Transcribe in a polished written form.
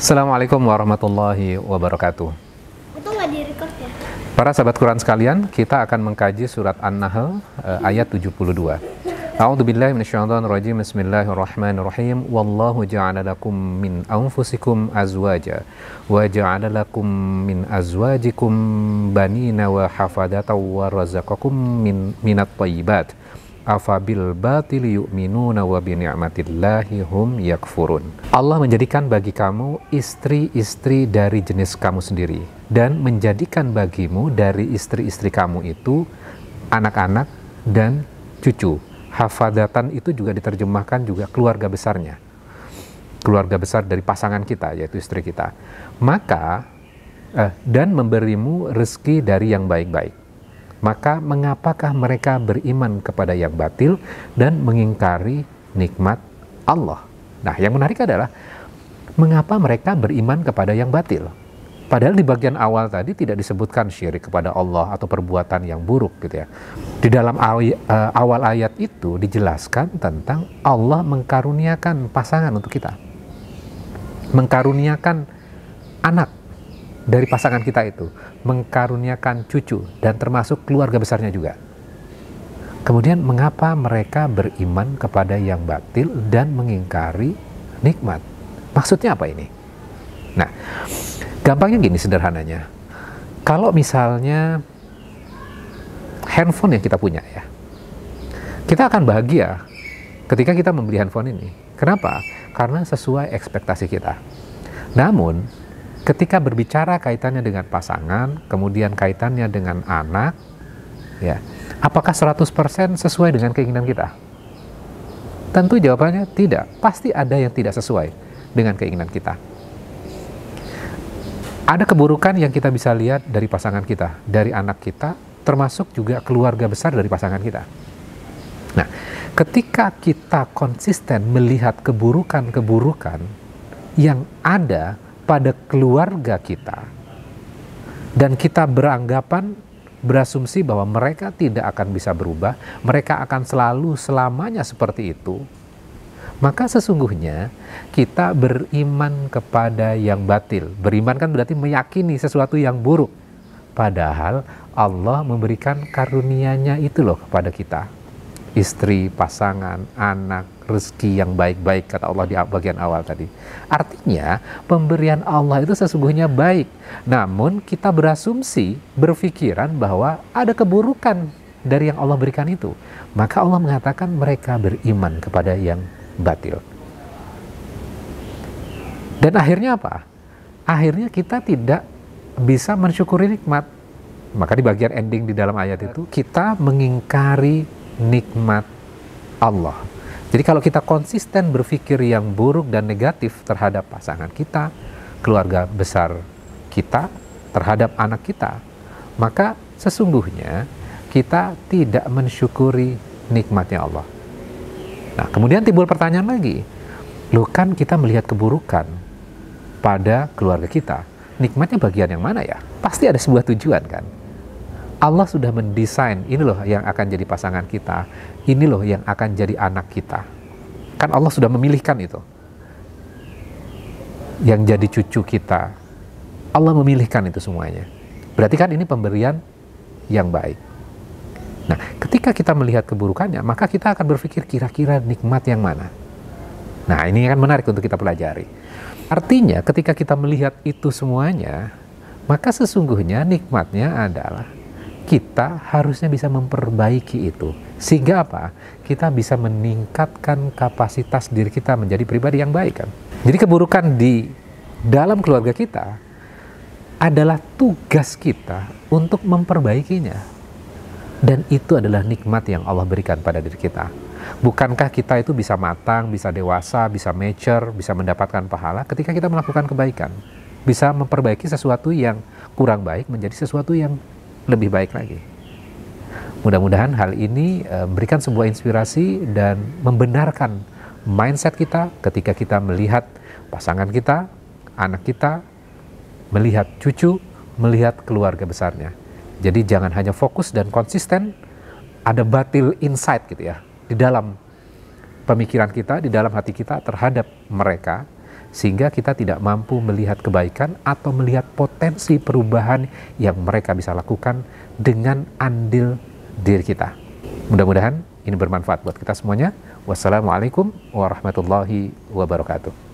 Assalamualaikum warahmatullahi wabarakatuh. Itu nggak di-record ya? Para sahabat Quran sekalian, kita akan mengkaji surat An-Nahl ayat 72. A'udzubillahi minasyaitonirrajim. Bismillahirrahmanirrahim. Wallahu ja'ala lakum min anfusikum azwaja wa ja'ala lakum min azwajikum banina wa hafadatan wa razaqakum minat thayyibat. Afabil batili yu'minuna wa bi ni'matillahi hum yakfurun. Allah menjadikan bagi kamu istri-istri dari jenis kamu sendiri dan menjadikan bagimu dari istri-istri kamu itu anak-anak dan cucu. Hafadatan itu juga diterjemahkan juga keluarga besarnya, keluarga besar dari pasangan kita, yaitu istri kita. Maka dan memberimu rezeki dari yang baik-baik. Maka mengapakah mereka beriman kepada yang batil dan mengingkari nikmat Allah? Nah, yang menarik adalah mengapa mereka beriman kepada yang batil? Padahal di bagian awal tadi tidak disebutkan syirik kepada Allah atau perbuatan yang buruk gitu ya. Di dalam awal ayat itu dijelaskan tentang Allah mengkaruniakan pasangan untuk kita. Mengkaruniakan anak dari pasangan kita itu, mengkaruniakan cucu dan termasuk keluarga besarnya juga. Kemudian mengapa mereka beriman kepada yang batil dan mengingkari nikmat? Maksudnya apa ini? Nah, gampangnya gini sederhananya. Kalau misalnya handphone yang kita punya ya, kita akan bahagia ketika kita membeli handphone ini. Kenapa? Karena sesuai ekspektasi kita. Namun ketika berbicara kaitannya dengan pasangan, kemudian kaitannya dengan anak, ya, apakah 100% sesuai dengan keinginan kita? Tentu jawabannya tidak. Pasti ada yang tidak sesuai dengan keinginan kita. Ada keburukan yang kita bisa lihat dari pasangan kita, dari anak kita, termasuk juga keluarga besar dari pasangan kita. Nah, ketika kita konsisten melihat keburukan-keburukan yang ada pada keluarga kita dan kita berasumsi bahwa mereka tidak akan bisa berubah, mereka akan selalu selamanya seperti itu, maka sesungguhnya kita beriman kepada yang batil. Beriman kan berarti meyakini sesuatu yang buruk, padahal Allah memberikan karunia-Nya itu loh kepada kita, istri, pasangan, anak, rezeki yang baik-baik, kata Allah di bagian awal tadi. Artinya pemberian Allah itu sesungguhnya baik, namun kita berasumsi, berpikiran bahwa ada keburukan dari yang Allah berikan itu. Maka Allah mengatakan mereka beriman kepada yang batil. Dan akhirnya apa? Akhirnya kita tidak bisa mensyukuri nikmat. Maka di bagian ending di dalam ayat itu, kita mengingkari nikmat Allah. Jadi kalau kita konsisten berpikir yang buruk dan negatif terhadap pasangan kita, keluarga besar kita, terhadap anak kita, maka sesungguhnya kita tidak mensyukuri nikmatnya Allah. Nah, kemudian timbul pertanyaan lagi, loh kan kita melihat keburukan pada keluarga kita, nikmatnya bagian yang mana ya? Pasti ada sebuah tujuan kan? Allah sudah mendesain, ini loh yang akan jadi pasangan kita, ini loh yang akan jadi anak kita. Kan Allah sudah memilihkan itu. Yang jadi cucu kita, Allah memilihkan itu semuanya. Berarti kan ini pemberian yang baik. Nah, ketika kita melihat keburukannya, maka kita akan berpikir kira-kira nikmat yang mana. Nah, ini kan menarik untuk kita pelajari. Artinya, ketika kita melihat itu semuanya, maka sesungguhnya nikmatnya adalah kita harusnya bisa memperbaiki itu. Sehingga apa? Kita bisa meningkatkan kapasitas diri kita menjadi pribadi yang baik kan. Jadi keburukan di dalam keluarga kita adalah tugas kita untuk memperbaikinya. Dan itu adalah nikmat yang Allah berikan pada diri kita. Bukankah kita itu bisa matang, bisa dewasa, bisa mature, bisa mendapatkan pahala ketika kita melakukan kebaikan? Bisa memperbaiki sesuatu yang kurang baik menjadi sesuatu yang lebih baik lagi. Mudah-mudahan hal ini memberikan sebuah inspirasi dan membenarkan mindset kita ketika kita melihat pasangan kita, anak kita, melihat cucu, melihat keluarga besarnya. Jadi jangan hanya fokus dan konsisten, ada batil insight gitu ya, di dalam pemikiran kita, di dalam hati kita terhadap mereka, sehingga kita tidak mampu melihat kebaikan atau melihat potensi perubahan yang mereka bisa lakukan dengan andil diri kita. Mudah-mudahan ini bermanfaat buat kita semuanya. Wassalamualaikum warahmatullahi wabarakatuh.